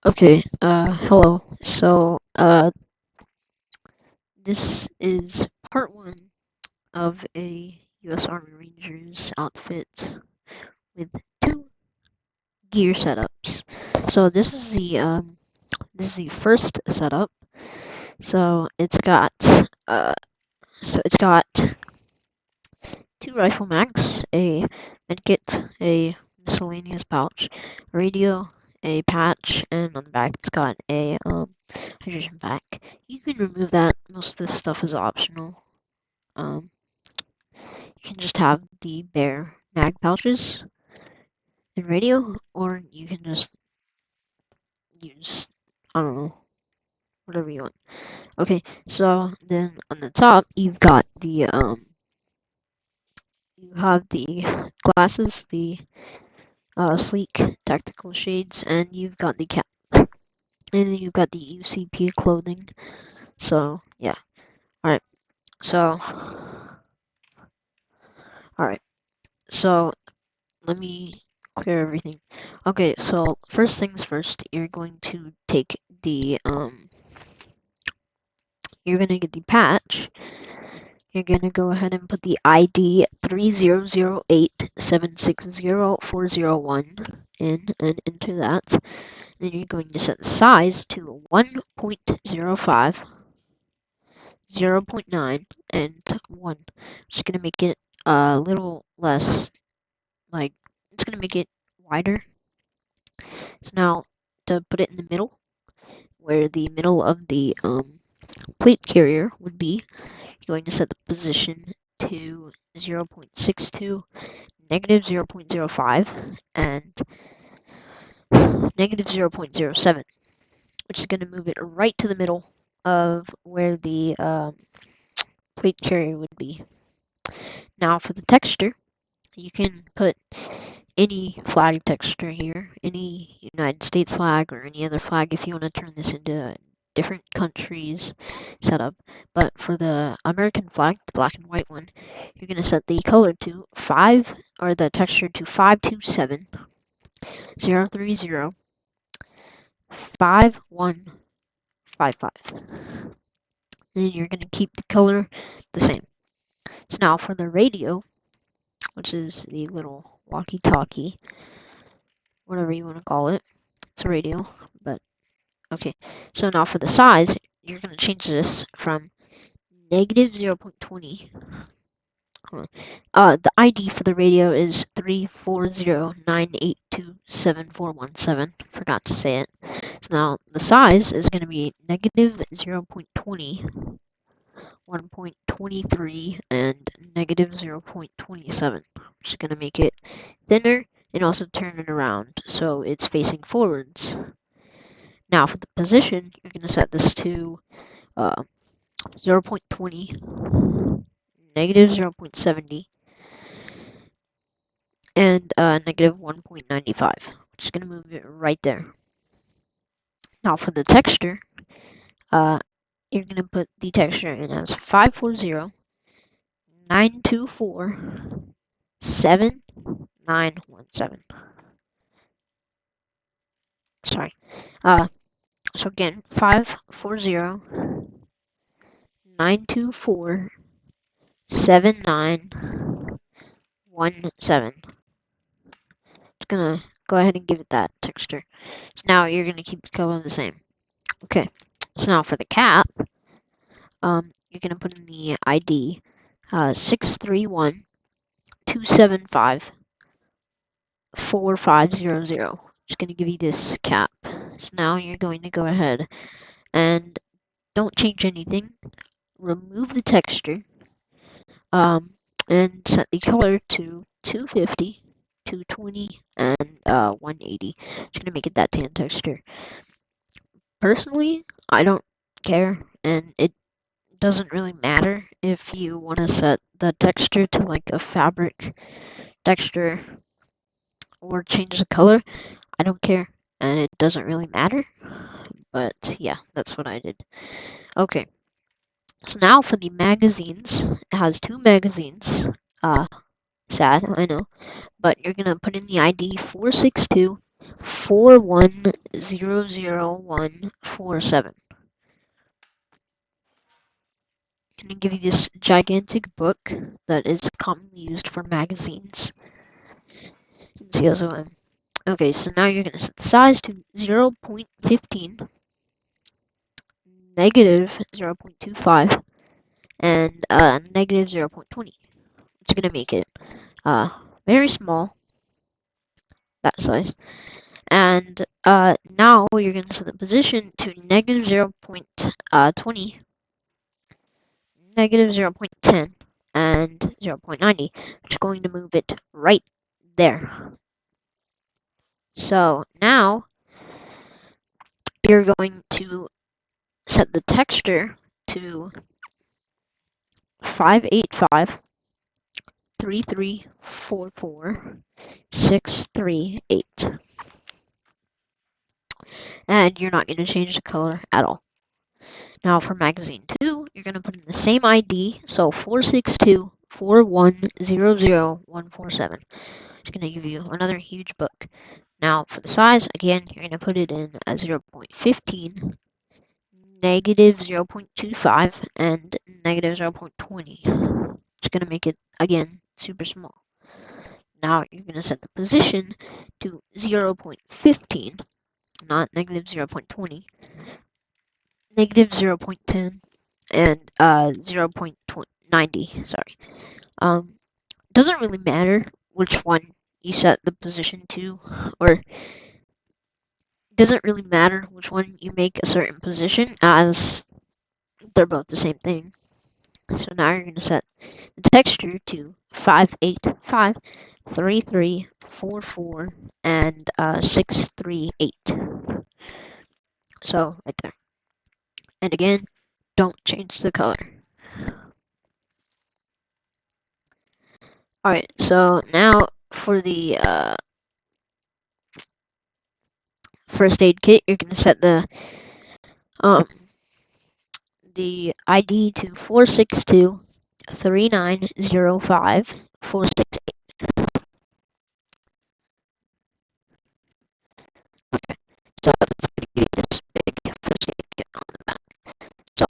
Okay, hello. This is part one of a U.S. Army Rangers outfit with two gear setups. So this is the first setup. So it's got, uh, it's got two rifle mags, a medkit, a miscellaneous pouch, a radio, a patch, and on the back it's got a hydration pack. You can remove that. Most of this stuff is optional. Um, you can just have the bare mag pouches and radio, or you can just use, I don't know, whatever you want. Okay, so then on the top you have the glasses, the sleek tactical shades, and you've got the cap, and then you've got the UCP clothing. So yeah, all right. So all right. So let me clear everything. Okay, so first things first, you're gonna get the patch. You're gonna go ahead and put the ID 3008760401 in and enter that. Then you're going to set the size to 1.05, 0.9, and 1. Just gonna make it a little less, like, it's gonna make it wider. So now, to put it in the middle, where the middle of the plate carrier would be, you're going to set the position to 0.62, negative 0.05, and negative 0.07, which is going to move it right to the middle of where the plate carrier would be. Now for the texture, you can put any flag texture here, any United States flag or any other flag if you want to turn this into a different countries setup. But for the American flag, the black and white one, you're going to set the color to 5, or the texture to 527 030 5155. And you're going to keep the color the same. So now for the radio, which is the little walkie-talkie, whatever you want to call it, it's a radio, but okay. So now for the size, you're going to change this from negative 0.20. The ID for the radio is 340982747. Forgot to say it. So now the size is going to be negative 0.20, 1.23, and negative 0.27. Which is going to make it thinner and also turn it around so it's facing forwards. Now for the position, you're going to set this to 0.20, negative 0.70, and negative 1.95, which is going to move it right there. Now for the texture, you're going to put the texture in as 540-924-7917. Sorry. So again, 540-924-7917. Just gonna go ahead and give it that texture. So now you're gonna keep the color the same. Okay. So now for the cap, you're gonna put in the ID 631-275-4500. Just gonna give you this cap. So now you're going to go ahead and don't change anything. Remove the texture. And set the color to 250, 220, and 180. Just gonna make it that tan texture. Personally, I don't care, and it doesn't really matter if you want to set the texture to like a fabric texture or change the color. I don't care, and it doesn't really matter. But yeah, that's what I did. Okay. So now for the magazines, it has two magazines. Sad, I know. But you're going to put in the ID 462 41000147. I'm going to give you this gigantic book that is commonly used for magazines in CSOM. Okay, so now you're going to set the size to 0.15, negative 0.25, and negative 0.20. It's going to make it very small, that size. And now you're going to set the position to negative 0.20, negative 0.10, and 0.90, which is going to move it right there. So now you're going to set the texture to 585 3344 638. And you're not going to change the color at all. Now for magazine 2, you're going to put in the same ID, so 46241000147. It's going to give you another huge book. Now for the size, again, you're going to put it in a 0.15, negative 0.25, and negative 0.20. It's going to make it, again, super small. Now you're going to set the position to 0.15, not negative 0.20, negative 0.10, and 0.90, sorry. Doesn't really matter which one you set the position to, or doesn't really matter which one you make a certain position, as they're both the same thing. So now you're going to set the texture to 585 3344 and 638. So right there. And again, don't change the color. Alright, so now for the first aid kit, you're going to set the ID to 462 3905 468. So that's going to give you this big first aid kit on the back. So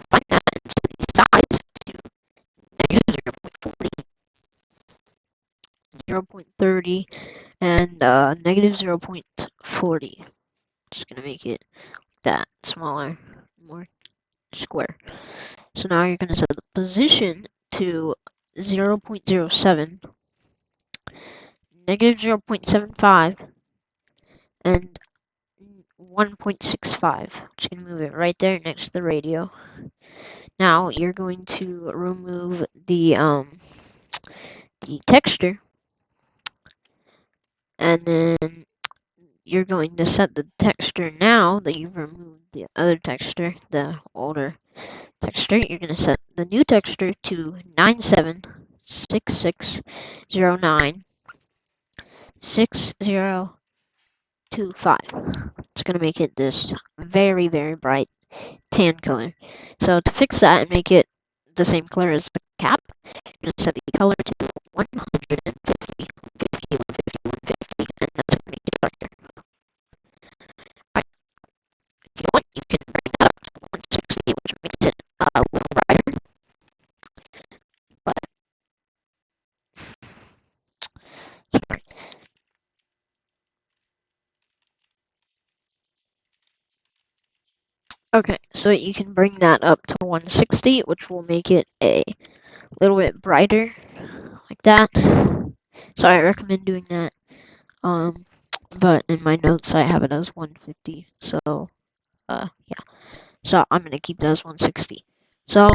find that and set the size to negative 0.40, 0.30, and negative 0.40. Just going to make it that smaller, more square. So now you're going to set the position to 0.07, negative 0.75, and 1.65, which can move it right there next to the radio. Now you're going to remove the texture, and then you're going to set the texture now that you've removed the other texture, the older texture. You're going to set the new texture to 976609 6025. It's going to make it this very, very bright tan color. So to fix that and make it the same color as the cap, you're going to set the color to 150, 150, 150, and that's going to make it darker. Alright, if you want, you can bring that up to 160, which makes it a little brighter. But, sorry. Okay, so you can bring that up to 160, which will make it a little bit brighter, like that. So I recommend doing that. But in my notes I have it as 150. So, yeah. So I'm gonna keep it as 160. So,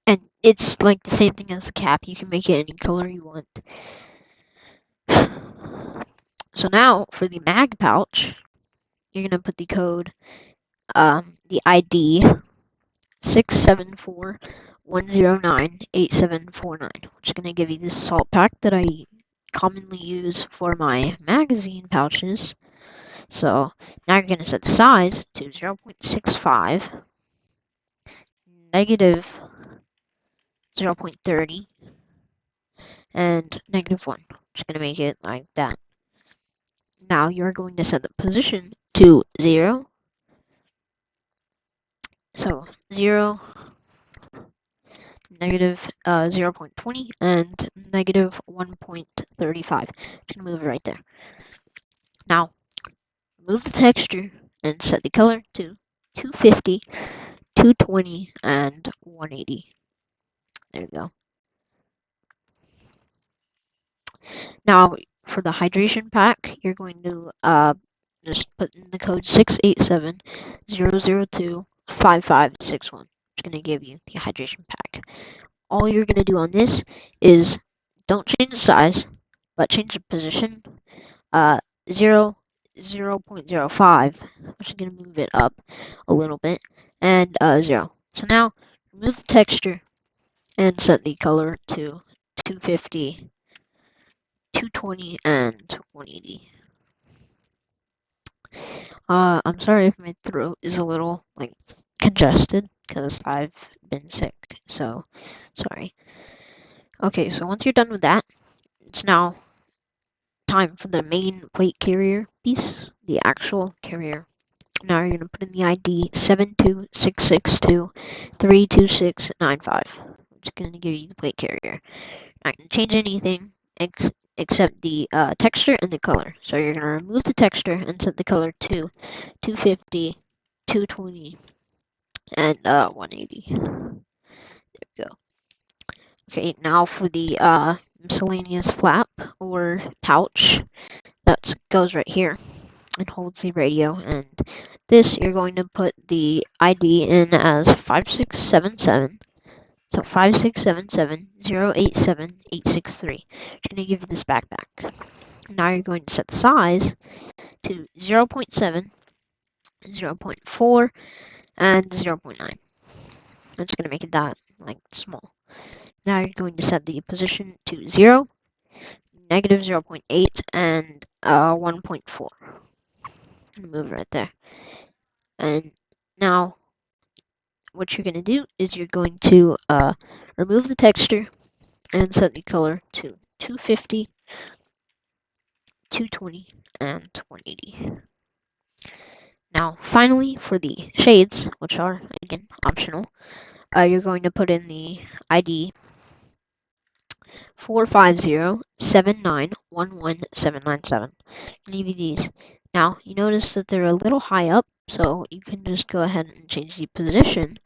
and it's like the same thing as the cap. You can make it any color you want. So now for the mag pouch, you're gonna put the code, the ID 674109879, which is gonna give you this salt pack that I commonly use for my magazine pouches. So now you're going to set the size to 0.65, negative 0.30, and negative 1, which is going to make it like that. Now you're going to set the position to 0. So 0, negative 0.20, and negative 1.35. Just gonna move it right there. Now move the texture and set the color to 250, 220, and 180. There you go. Now for the hydration pack, you're going to just put in the code 687-002-5561. It's going to give you the hydration pack. All you're going to do on this is don't change the size, but change the position. 0.05, which is going to move it up a little bit, and 0. So now remove the texture and set the color to 250, 220, and 180. I'm sorry if my throat is a little congested because I've been sick, so sorry. Okay, so once you're done with that, it's now time for the main plate carrier piece, the actual carrier. Now you're gonna put in the ID 72662-32695. I'm just gonna give you the plate carrier. Not gonna change anything except the texture and the color. So you're gonna remove the texture and set the color to 250, 220, and 180. There we go. Okay, now for the miscellaneous flap or pouch that goes right here and holds the radio, and this you're going to put the ID in as 5677. So 5677-087-863. It's going to give you this backpack. Now you're going to set the size to 0.7, 0.4, and 0.9. I'm just going to make it that small. Now you're going to set the position to 0, negative 0.8, and 1.4. Move right there. And now what you're going to do is you're going to remove the texture and set the color to 250, 220, and 180. Now, finally, for the shades, which are, again, optional, you're going to put in the ID 450-7911797. Give you these. Now, you notice that they're a little high up, so you can just go ahead and change the position.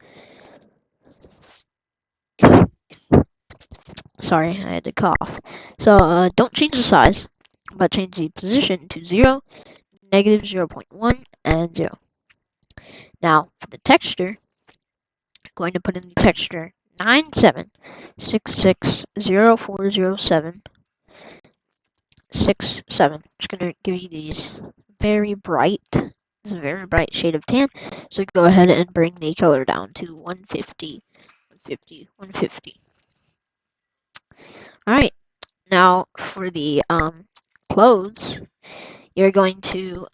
Sorry, I had to cough. So, don't change the size, but change the position to 0, negative 0.1, and 0. Now, for the texture, I'm going to put in the texture 9766040767. Just going to give you these very bright, this very bright shade of tan. So go ahead and bring the color down to 150, 150, 150. All right. Now for the clothes, you're going to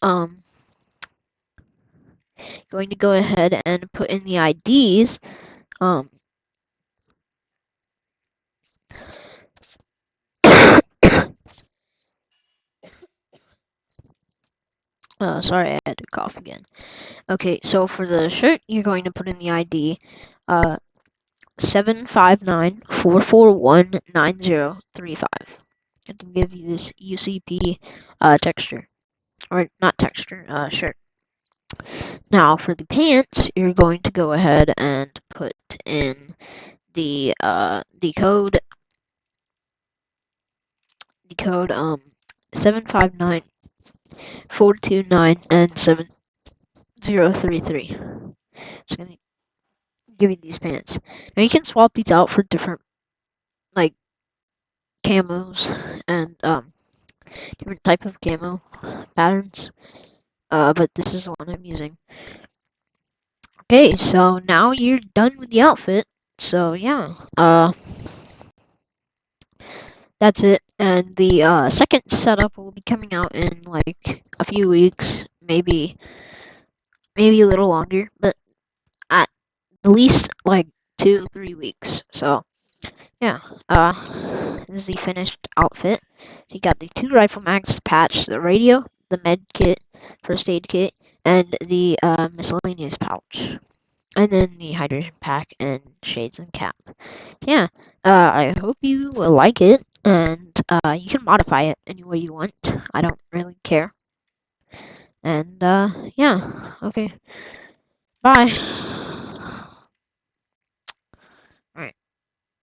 go ahead and put in the IDs. Sorry, I had to cough again. Okay, so for the shirt, you're going to put in the ID 759-441-9035. I can give you this UCP texture, or not texture, shirt. Now for the pants, you're going to go ahead and put in the code 759-429 and 7033. Just gonna give you these pants. Now you can swap these out for different camos and different type of camo patterns. But this is the one I'm using. Okay, so now you're done with the outfit. So yeah, that's it. And the second setup will be coming out in a few weeks, maybe a little longer, but at least 2-3 weeks. So yeah, this is the finished outfit. So you got the 2 rifle mags, the patch, the radio, the med kit, first aid kit, and the miscellaneous pouch. And then the hydration pack and shades and cap. Yeah, I hope you will like it, and you can modify it any way you want. I don't really care. And yeah, okay, bye.